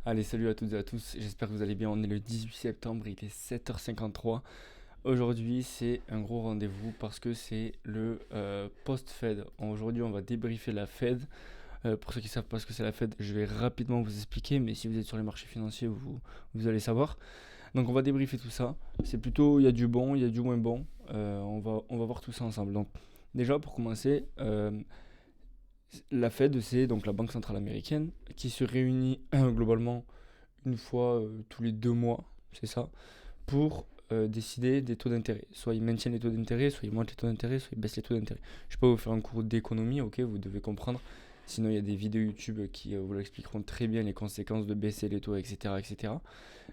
Allez, salut à toutes et à tous, j'espère que vous allez bien. On est le 18 septembre, il est 7h53. Aujourd'hui, c'est un gros rendez-vous parce que c'est le post-Fed. Aujourd'hui, on va débriefer la Fed. Pour ceux qui ne savent pas ce que c'est la Fed, je vais rapidement vous expliquer, mais si vous êtes sur les marchés financiers, vous allez savoir. Donc, on va débriefer tout ça. C'est plutôt, il y a du bon, il y a du moins bon. On va voir tout ça ensemble. Donc, déjà, pour commencer, la Fed, c'est donc la Banque Centrale Américaine qui se réunit globalement une fois tous les 2 mois, c'est ça, pour décider des taux d'intérêt. Soit ils maintiennent les taux d'intérêt, soit ils montent les taux d'intérêt, soit ils baissent les taux d'intérêt. Je ne vais pas vous faire un cours d'économie, ok, vous devez comprendre. Sinon, il y a des vidéos YouTube qui vous l'expliqueront très bien, les conséquences de baisser les taux, etc. etc.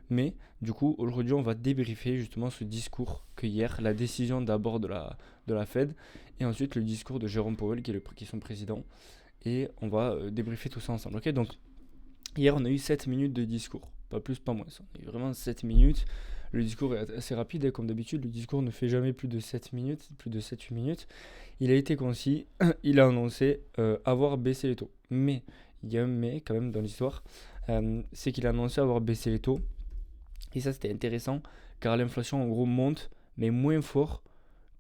Mais du coup, aujourd'hui, on va débriefer justement ce discours que hier, la décision d'abord de la Fed, et ensuite le discours de Jérôme Powell, qui est son président. Et on va débriefer tout ça ensemble. Ok, donc hier, on a eu 7 minutes de discours. Pas plus, pas moins. On a eu vraiment 7 minutes. Le discours est assez rapide, comme d'habitude. Le discours ne fait jamais plus de 7 minutes, plus de 7-8 minutes. Il a été concis. Il a annoncé avoir baissé les taux. Mais, il y a un mais quand même dans l'histoire. C'est qu'il a annoncé avoir baissé les taux. Et ça, c'était intéressant. Car l'inflation, en gros, monte, mais moins fort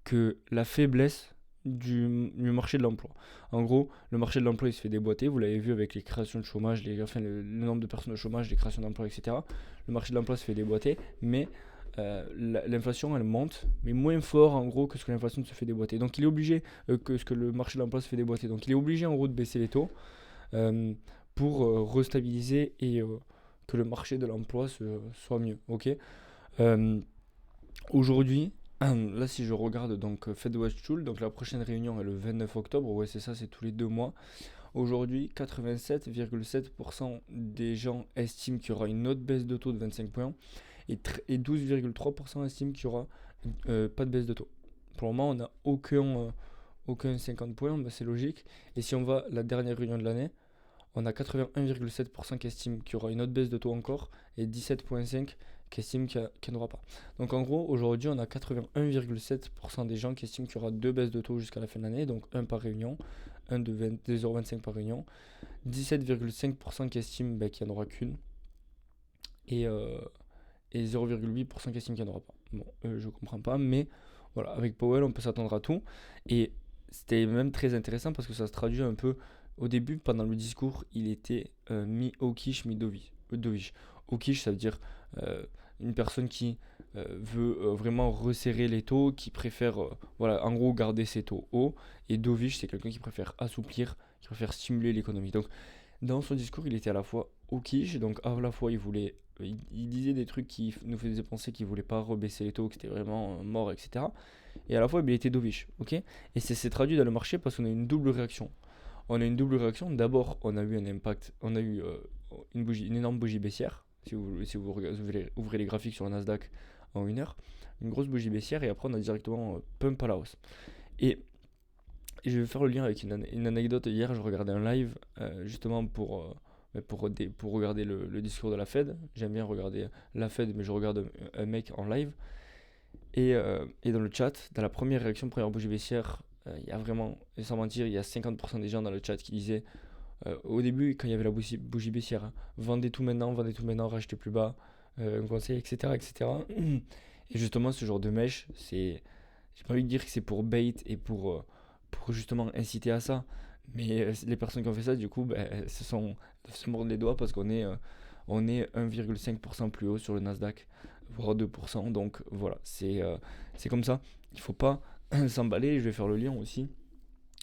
que la faiblesse du marché de l'emploi. En gros, le marché de l'emploi il se fait déboîter, vous l'avez vu avec les créations de chômage, enfin, le nombre de personnes au chômage, les créations d'emplois, etc. Le marché de l'emploi se fait déboîter, mais l'inflation elle monte, mais moins fort en gros que ce que l'inflation se fait déboîter. Donc il est obligé que ce que le marché de l'emploi se fait déboîter. Donc il est obligé en gros de baisser les taux euh, pour restabiliser et que le marché de l'emploi soit mieux. Ok. Euh, Aujourd'hui, là si je regarde donc Fed Watch Tool, donc la prochaine réunion est le 29 octobre, ouais c'est ça, c'est tous les 2 mois. Aujourd'hui, 87,7% des gens estiment qu'il y aura une autre baisse de taux de 25 points et 12,3% estiment qu'il y aura pas de baisse de taux. Pour le moment, on n'a aucun 50 points, bah, c'est logique. Et si on va à la dernière réunion de l'année, on a 81,7% qui estiment qu'il y aura une autre baisse de taux encore et 17,5% qui estiment qu'il n'y en aura pas. Donc en gros, aujourd'hui, on a 81,7% des gens qui estiment qu'il y aura deux baisses de taux jusqu'à la fin de l'année, donc un par réunion, un de 2,25 par réunion, 17,5% qui estiment qu'il n'y en aura qu'une et, euh, et 0,8% qui estiment qu'il n'y en aura pas. Bon, je ne comprends pas, mais voilà, avec Powell, on peut s'attendre à tout. Et c'était même très intéressant parce que ça se traduit un peu. Au début, pendant le discours, il était mi-hawkish, mi-dovish. Hawkish, ça veut dire euh, une personne qui veut vraiment resserrer les taux, qui préfère, voilà, en gros, garder ses taux hauts. Et dovish, c'est quelqu'un qui préfère assouplir, qui préfère stimuler l'économie. Donc, dans son discours, il était à la fois hawkish, donc à la fois il disait des trucs qui nous faisaient penser qu'il voulait pas rebaisser les taux, que c'était vraiment mort, etc. Et à la fois, il était dovish, ok. Et c'est traduit dans le marché parce qu'on a une double réaction. On a une double réaction. D'abord, on a eu un impact, on a eu une énorme bougie baissière. Si vous ouvrez les graphiques sur le Nasdaq en 1 heure, une grosse bougie baissière et après on a directement pump à la hausse. Et je vais faire le lien avec une anecdote. Hier, je regardais un live justement pour regarder le discours de la Fed. J'aime bien regarder la Fed, mais je regarde un mec en live. Et dans le chat, dans la première réaction, première bougie baissière, il y a vraiment, sans mentir, il y a 50% des gens dans le chat qui disaient, au début, quand il y avait la bougie baissière, hein, vendez tout maintenant, rachetez plus bas, un conseil, etc., etc. Et cetera. Et justement, ce genre de mèche, j'ai pas envie de dire que c'est pour bait et pour justement inciter à ça. Mais les personnes qui ont fait ça, du coup, ben, se mordent les doigts parce on est 1,5% plus haut sur le Nasdaq, voire 2%. Donc voilà, c'est comme ça. Il faut pas s'emballer. Je vais faire le lien aussi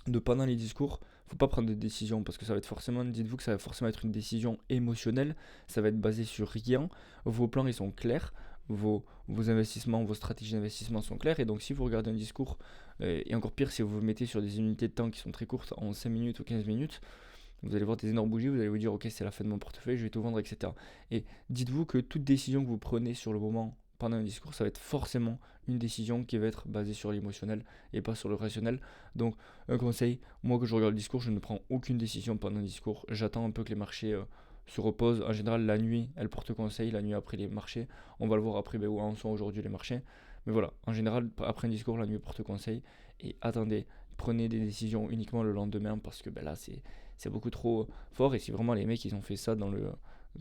de pendant les discours. Faut pas prendre de décision parce que ça va être forcément, dites-vous que ça va forcément être une décision émotionnelle. Ça va être basé sur rien. Vos plans ils sont clairs. Vos investissements, vos stratégies d'investissement sont claires. Et donc, si vous regardez un discours, et encore pire, si vous vous mettez sur des unités de temps qui sont très courtes, en 5 minutes ou 15 minutes, vous allez voir des énormes bougies, vous allez vous dire, ok, c'est la fin de mon portefeuille, je vais tout vendre, etc. Et dites-vous que toute décision que vous prenez sur le moment pendant un discours, ça va être forcément une décision qui va être basée sur l'émotionnel et pas sur le rationnel. Donc, un conseil, moi que je regarde le discours, je ne prends aucune décision pendant un discours. J'attends un peu que les marchés se reposent. En général, la nuit, elle porte conseil, la nuit après les marchés. On va le voir après où en sont aujourd'hui les marchés. Mais voilà, en général, après un discours, la nuit porte conseil. Et attendez, prenez des décisions uniquement le lendemain parce que ben là, c'est beaucoup trop fort. Et si vraiment les mecs, ils ont fait ça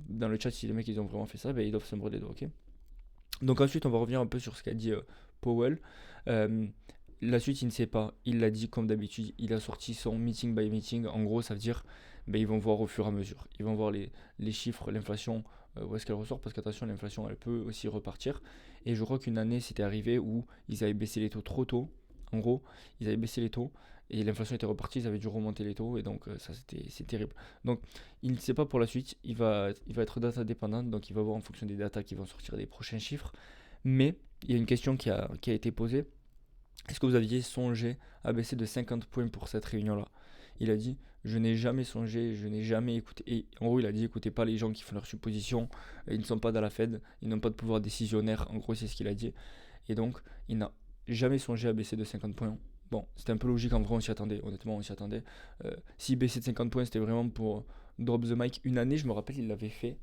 dans le chat, si les mecs ils ont vraiment fait ça, ben, ils doivent se mordre les doigts, ok. Donc ensuite, on va revenir un peu sur ce qu'a dit Powell. Euh, la suite, il ne sait pas. Il l'a dit comme d'habitude. Il a sorti son meeting by meeting. En gros, ça veut dire ben, ils vont voir au fur et à mesure. Ils vont voir les chiffres, l'inflation, où est-ce qu'elle ressort. Parce qu'attention, l'inflation, elle peut aussi repartir. Et je crois qu'une année, c'était arrivé où ils avaient baissé les taux trop tôt. En gros, ils avaient baissé les taux. Et l'inflation était repartie, ils avaient dû remonter les taux. Et donc, ça, c'est terrible. Donc, il ne sait pas pour la suite. Il va être data dépendant. Donc, il va voir en fonction des datas qui vont sortir des prochains chiffres. Mais il y a une question qui a été posée. Est-ce que vous aviez songé à baisser de 50 points pour cette réunion-là? Il a dit, je n'ai jamais songé, je n'ai jamais écouté. Et en gros, il a dit, écoutez pas les gens qui font leurs suppositions, ils ne sont pas dans la Fed, ils n'ont pas de pouvoir décisionnaire. En gros, c'est ce qu'il a dit. Et donc, il n'a jamais songé à baisser de 50 points. Bon, c'était un peu logique, en vrai, on s'y attendait. Honnêtement, on s'y attendait. S'il baissait de 50 points, c'était vraiment pour drop the mic. Une année, je me rappelle, il l'avait fait.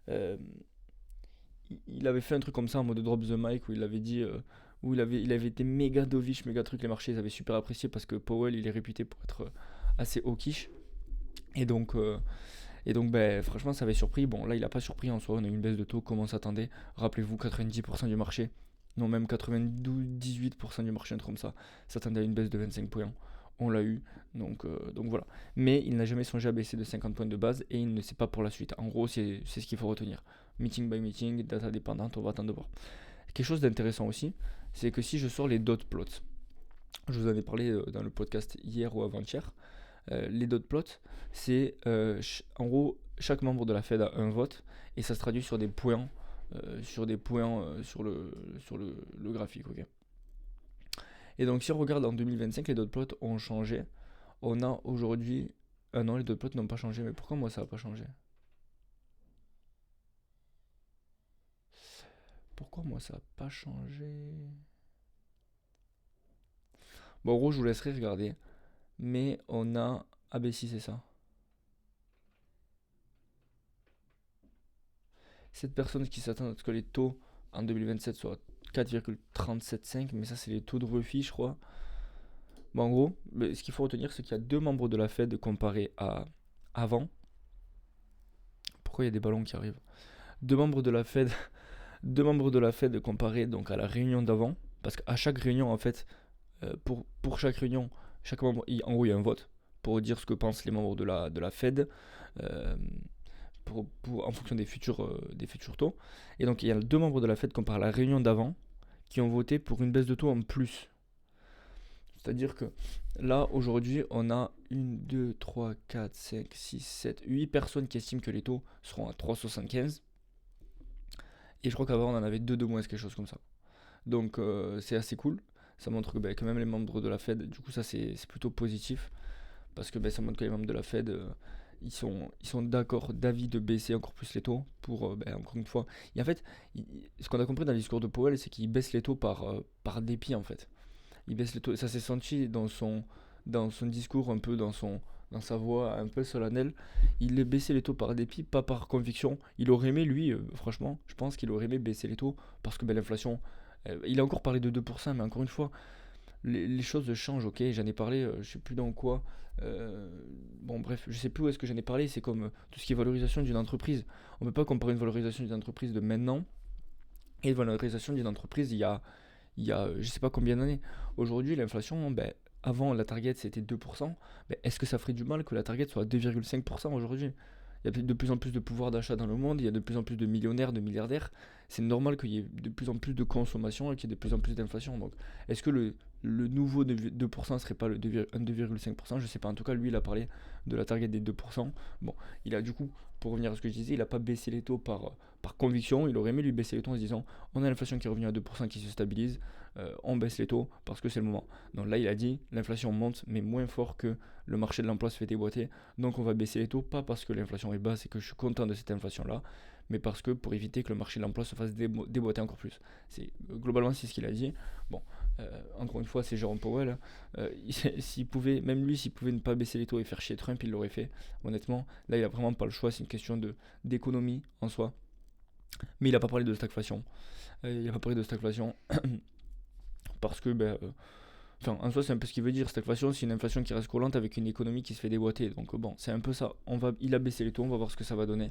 Euh, il avait fait un truc comme ça en mode drop the mic où il avait dit où il avait été méga dovish, méga truc, les marchés ils avaient super apprécié parce que Powell il est réputé pour être assez hawkish et donc ben, franchement ça avait surpris. Bon là il a pas surpris en soi, on a eu une baisse de taux comme on s'attendait. Rappelez-vous 90% du marché, non même 92-18% du marché, un truc comme ça, s'attendait à une baisse de 25 points. On l'a eu, donc voilà. Mais il n'a jamais songé à baisser de 50 points de base et il ne sait pas pour la suite. En gros, c'est ce qu'il faut retenir. Meeting by meeting, data dépendante, on va attendre de voir. Quelque chose d'intéressant aussi, c'est que si je sors les dot plots, je vous en ai parlé dans le podcast hier ou avant-hier, les dot plots, c'est en gros chaque membre de la Fed a un vote et ça se traduit sur des points, sur le graphique. Ok. Et donc si on regarde en 2025, les dot plots ont changé. On a aujourd'hui... Ah non, les dot plots n'ont pas changé, mais pourquoi moi ça n'a pas changé? Pourquoi moi ça n'a pas changé? Bon, en gros, je vous laisserai regarder. Mais on a... Ah ben si, c'est ça. Cette personne qui s'attend à ce que les taux en 2027 soient 4,375, mais ça c'est les taux de refit, je crois. Bon, en gros, ce qu'il faut retenir, c'est qu'il y a deux membres de la Fed comparés à avant. Pourquoi il y a des ballons qui arrivent? Deux membres de la Fed, deux membres de la Fed comparés donc à la réunion d'avant, parce qu'à chaque réunion en fait, pour chaque réunion, chaque membre, en gros, il y a un vote pour dire ce que pensent les membres de la Fed euh, en fonction des futurs taux. Et donc, il y a deux membres de la Fed comparé à la réunion d'avant qui ont voté pour une baisse de taux en plus. C'est-à-dire que là, aujourd'hui, on a 1, 2, 3, 4, 5, 6, 7, 8 personnes qui estiment que les taux seront à 3,75. Et je crois qu'avant, on en avait 2 de moins, quelque chose comme ça. Donc, c'est assez cool. Ça montre que, quand même les membres de la Fed, du coup, ça c'est plutôt positif. Parce que ça montre que les membres de la Fed, ils sont d'accord, d'avis de baisser encore plus les taux pour, encore une fois. Et en fait, ce qu'on a compris dans le discours de Powell, c'est qu'il baisse les taux par dépit, en fait. Il baisse les taux, ça s'est senti dans son discours, un peu dans sa voix un peu solennelle. Il a baissé les taux par dépit, pas par conviction. Il aurait aimé, lui, franchement, je pense qu'il aurait aimé baisser les taux parce que l'inflation, il a encore parlé de 2%, mais encore une fois, les choses changent, ok, j'en ai parlé, je sais plus dans quoi. euh, bon, bref, je sais plus où est-ce que j'en ai parlé. C'est comme tout ce qui est valorisation d'une entreprise. On peut pas comparer une valorisation d'une entreprise de maintenant et une valorisation d'une entreprise il y a je sais pas combien d'années. Aujourd'hui, l'inflation, avant la target c'était 2%. Est-ce que ça ferait du mal que la target soit à 2,5% aujourd'hui? Il y a de plus en plus de pouvoir d'achat dans le monde, il y a de plus en plus de millionnaires, de milliardaires. C'est normal qu'il y ait de plus en plus de consommation et qu'il y ait de plus en plus d'inflation. Donc, est-ce que le nouveau de 2% serait pas le 2,5%? Je sais pas. En tout cas, lui, il a parlé de la target des 2%. Bon, il a du coup, pour revenir à ce que je disais, il n'a pas baissé les taux par conviction. Il aurait aimé lui baisser les taux en se disant on a l'inflation qui est revenue à 2% qui se stabilise, on baisse les taux parce que c'est le moment. Donc là, il a dit l'inflation monte, mais moins fort que le marché de l'emploi se fait déboîter. Donc on va baisser les taux, pas parce que l'inflation est basse et que je suis content de cette inflation-là, mais parce que pour éviter que le marché de l'emploi se fasse déboîter encore plus. Globalement, c'est ce qu'il a dit. Bon, encore une fois, c'est Jérôme Powell. S'il pouvait, même lui, s'il pouvait ne pas baisser les taux et faire chier Trump, il l'aurait fait. Honnêtement, là, il a vraiment pas le choix. C'est une question d'économie en soi. Mais il n'a pas parlé de stagflation. Il n'a pas parlé de stagflation parce que Enfin, en soi, c'est un peu ce qu'il veut dire. Stagflation, c'est une inflation qui reste courante avec une économie qui se fait déboîter. Donc bon, c'est un peu ça. Il a baissé les taux, on va voir ce que ça va donner.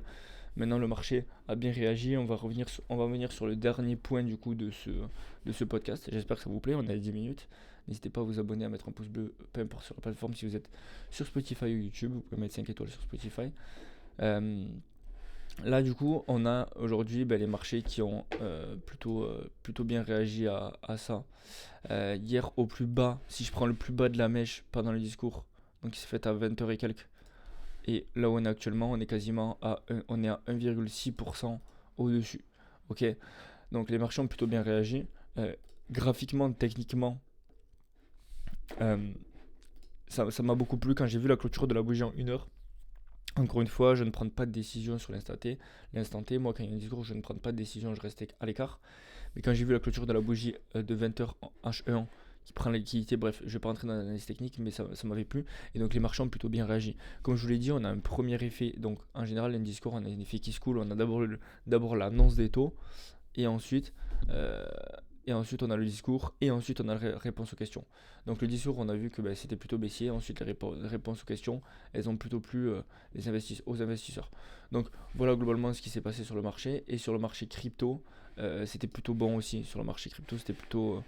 Maintenant, le marché a bien réagi. On va venir sur le dernier point du coup de ce podcast. J'espère que ça vous plaît. On a 10 minutes. N'hésitez pas à vous abonner, à mettre un pouce bleu, peu importe sur la plateforme. Si vous êtes sur Spotify ou YouTube, vous pouvez mettre 5 étoiles sur Spotify. Là, du coup, on a aujourd'hui les marchés qui ont plutôt bien réagi à ça. Hier, au plus bas, si je prends le plus bas de la mèche pendant le discours, donc il s'est fait à 20h et quelques. Et là où on est actuellement, on est quasiment on est à 1,6% au-dessus. Ok, donc les marchés ont plutôt bien réagi. Graphiquement, techniquement, ça m'a beaucoup plu quand j'ai vu la clôture de la bougie en 1 heure. Encore une fois, je ne prends pas de décision sur l'instant T. Moi, quand il y a un discours, je ne prends pas de décision, je reste à l'écart. Mais quand j'ai vu la clôture de la bougie de 20h en H1 qui prend la liquidité, bref, je ne vais pas rentrer dans l'analyse technique, mais ça m'avait plu. Et donc les marchands ont plutôt bien réagi. Comme je vous l'ai dit, on a un premier effet. Donc en général, un discours, on a un effet qui se coule. On a d'abord l'annonce des taux, et ensuite on a le discours, et ensuite on a la réponse aux questions. Donc le discours, on a vu que c'était plutôt baissier. Ensuite, les réponses aux questions, elles ont plutôt plu aux investisseurs. Donc voilà globalement ce qui s'est passé sur le marché. Et sur le marché crypto, c'était plutôt bon aussi. Sur le marché crypto, c'était plutôt...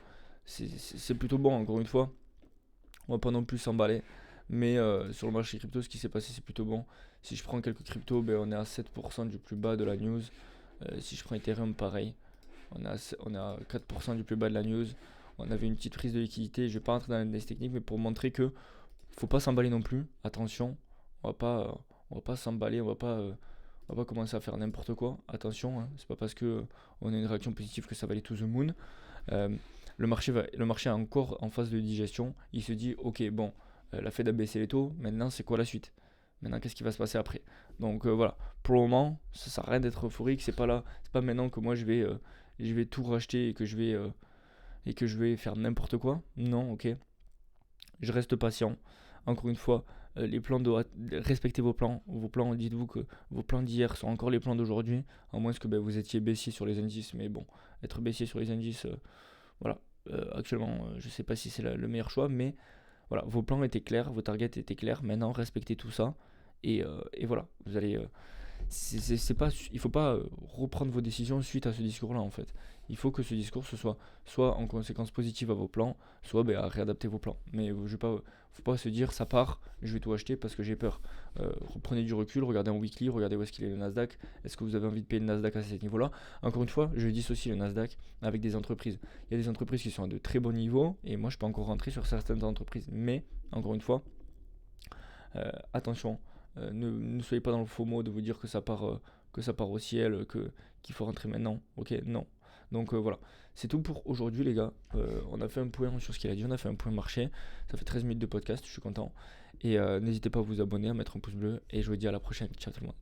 c'est plutôt bon, encore une fois. On va pas non plus s'emballer. Mais sur le marché crypto, ce qui s'est passé, c'est plutôt bon. Si je prends quelques cryptos, on est à 7% du plus bas de la news. Si je prends Ethereum, pareil. On est à 4% du plus bas de la news. On avait une petite prise de liquidité. Je vais pas rentrer dans l'analyse technique, mais pour montrer que faut pas s'emballer non plus. Attention, on va pas s'emballer, on va pas commencer à faire n'importe quoi. Attention, hein, c'est pas parce que on a une réaction positive que ça va aller to the moon. Le marché est encore en phase de digestion. Il se dit, ok, bon, la Fed a baissé les taux. Maintenant, c'est quoi la suite? Maintenant, qu'est-ce qui va se passer après? Donc voilà, pour le moment, ça sert à rien d'être euphorique. C'est pas maintenant que moi je vais tout racheter et que je vais faire n'importe quoi. Non, ok. Je reste patient. Encore une fois, les plans respectez vos plans. Dites-vous que vos plans d'hier sont encore les plans d'aujourd'hui, à moins que vous étiez baissier sur les indices. Mais bon, être baissier sur les indices, voilà. Actuellement, je sais pas si c'est le meilleur choix, mais voilà, vos plans étaient clairs, vos targets étaient clairs. Maintenant, respectez tout ça. Et voilà, vous allez... il faut pas reprendre vos décisions suite à ce discours-là, en fait. Il faut que ce discours ce soit en conséquence positive à vos plans, soit à réadapter vos plans. Mais faut pas se dire ça part, je vais tout acheter parce que j'ai peur. Reprenez du recul, regardez en weekly, regardez où est-ce qu'il est le Nasdaq. Est-ce que vous avez envie de payer le Nasdaq à ce niveau-là? Encore une fois, je dissocie le Nasdaq avec des entreprises. Il y a des entreprises qui sont à de très bons niveaux, et moi je peux encore rentrer sur certaines entreprises. Mais, encore une fois, attention. Ne soyez pas dans le FOMO de vous dire que ça part au ciel, qu'il faut rentrer maintenant. Ok, non. Donc voilà, c'est tout pour aujourd'hui les gars. On a fait un point sur ce qu'il a dit, on a fait un point marché. Ça fait 13 minutes de podcast, je suis content. Et n'hésitez pas à vous abonner, à mettre un pouce bleu. Et je vous dis à la prochaine. Ciao tout le monde.